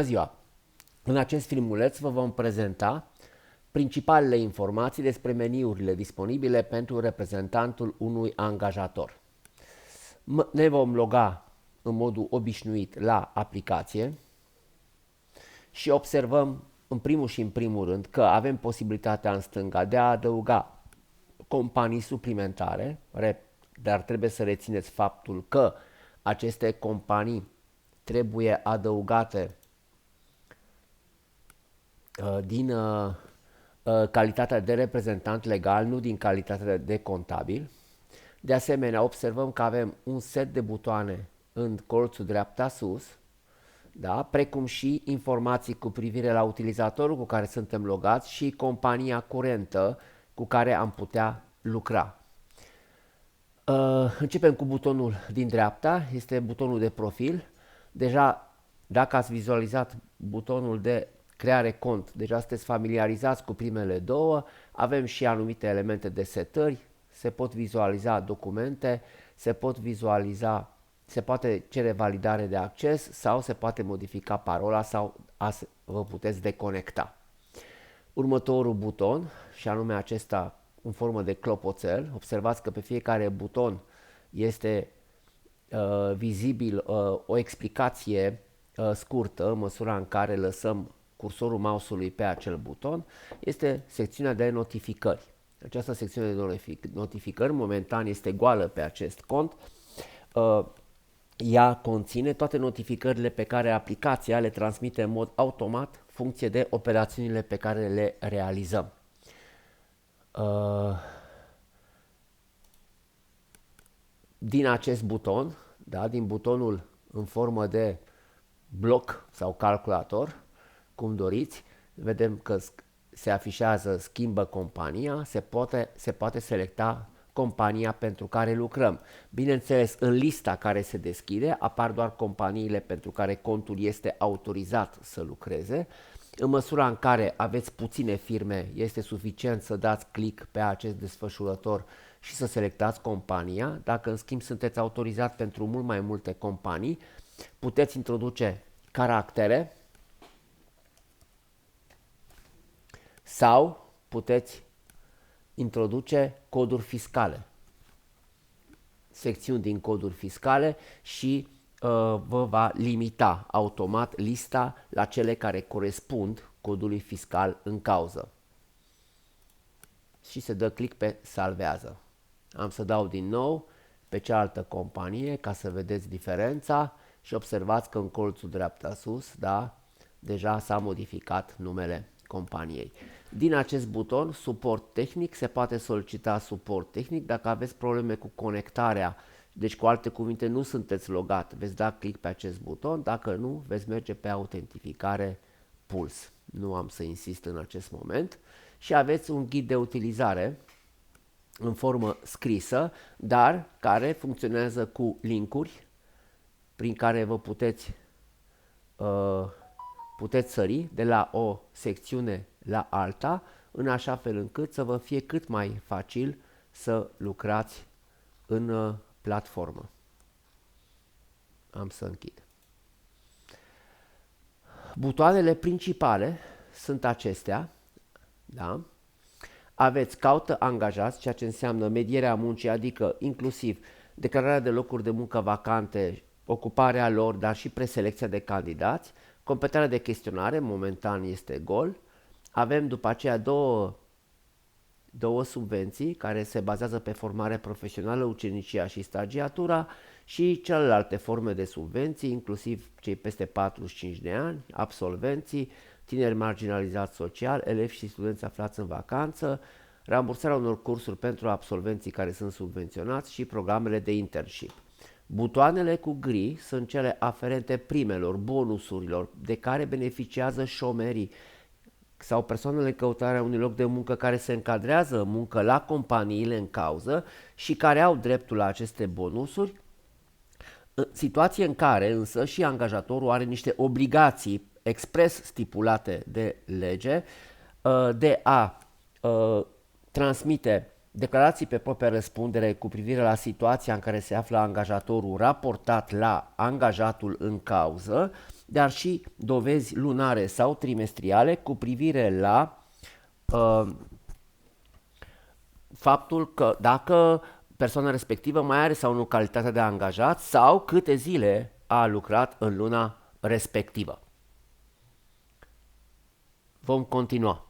Ziua! În acest filmuleț vă vom prezenta principalele informații despre meniurile disponibile pentru reprezentantul unui angajator. Ne vom loga în modul obișnuit la aplicație și observăm în primul rând că avem posibilitatea în stânga de a adăuga companii suplimentare, dar trebuie să rețineți faptul că aceste companii trebuie adăugate din calitatea de reprezentant legal, nu din calitatea de contabil. De asemenea, observăm că avem un set de butoane în colțul dreapta sus, da? Precum și informații cu privire la utilizatorul cu care suntem logați și compania curentă cu care am putea lucra. Începem cu butonul din dreapta, este butonul de profil. Deja, dacă ați vizualizat butonul de creare cont, deja sunteți familiarizați cu primele două. Avem și anumite elemente de setări, se pot vizualiza documente, se poate cere validare de acces sau se poate modifica parola sau vă puteți deconecta. Următorul buton, și anume acesta în formă de clopoțel, observați că pe fiecare buton este vizibil o explicație scurtă, în măsura în care lăsăm cursorul mouse-ului pe acel buton, este secțiunea de notificări. Această secțiune de notificări momentan este goală pe acest cont. Ea conține toate notificările pe care aplicația le transmite în mod automat, funcție de operațiunile pe care le realizăm. Din acest buton, da, din butonul în formă de bloc sau calculator, cum doriți, vedem că se afișează schimbă compania, se poate selecta compania pentru care lucrăm. Bineînțeles, în lista care se deschide apar doar companiile pentru care contul este autorizat să lucreze. În măsura în care aveți puține firme, este suficient să dați click pe acest desfășurător și să selectați compania. Dacă în schimb sunteți autorizat pentru mult mai multe companii, puteți introduce caractere sau puteți introduce coduri fiscale, secțiuni din coduri fiscale și vă va limita automat lista la cele care corespund codului fiscal în cauză. Și se dă click pe salvează. Am să dau din nou pe cealaltă companie ca să vedeți diferența și observați că în colțul dreapta sus, da, deja s-a modificat numele companiei. Din acest buton, suport tehnic, se poate solicita suport tehnic dacă aveți probleme cu conectarea, deci cu alte cuvinte nu sunteți logat, veți da click pe acest buton, dacă nu, veți merge pe autentificare puls. Nu am să insist în acest moment. Și aveți un ghid de utilizare în formă scrisă, dar care funcționează cu linkuri prin care vă puteți sări de la o secțiune la alta, în așa fel încât să vă fie cât mai facil să lucrați în platformă. Am să închid. Butoanele principale sunt acestea, da? Aveți caută angajați, ceea ce înseamnă medierea muncii, adică inclusiv declararea de locuri de muncă vacante, ocuparea lor, dar și preselecția de candidați. Completarea de chestionare, momentan este gol. Avem după aceea două subvenții care se bazează pe formare profesională, ucenicia și stagiatura și celelalte forme de subvenții, inclusiv cei peste 45 de ani, absolvenții, tineri marginalizați social, elevi și studenți aflați în vacanță, rambursarea unor cursuri pentru absolvenții care sunt subvenționați și programele de internship. Butoanele cu gri sunt cele aferente primelor, bonusurilor de care beneficiază șomerii sau persoanele în căutarea unui loc de muncă care se încadrează în muncă la companiile în cauză și care au dreptul la aceste bonusuri, situație în care însă și angajatorul are niște obligații expres stipulate de lege de a transmite declarații pe propria răspundere cu privire la situația în care se află angajatorul raportat la angajatul în cauză, dar și dovezi lunare sau trimestriale cu privire la faptul că dacă persoana respectivă mai are sau nu calitatea de angajat sau câte zile a lucrat în luna respectivă. Vom continua.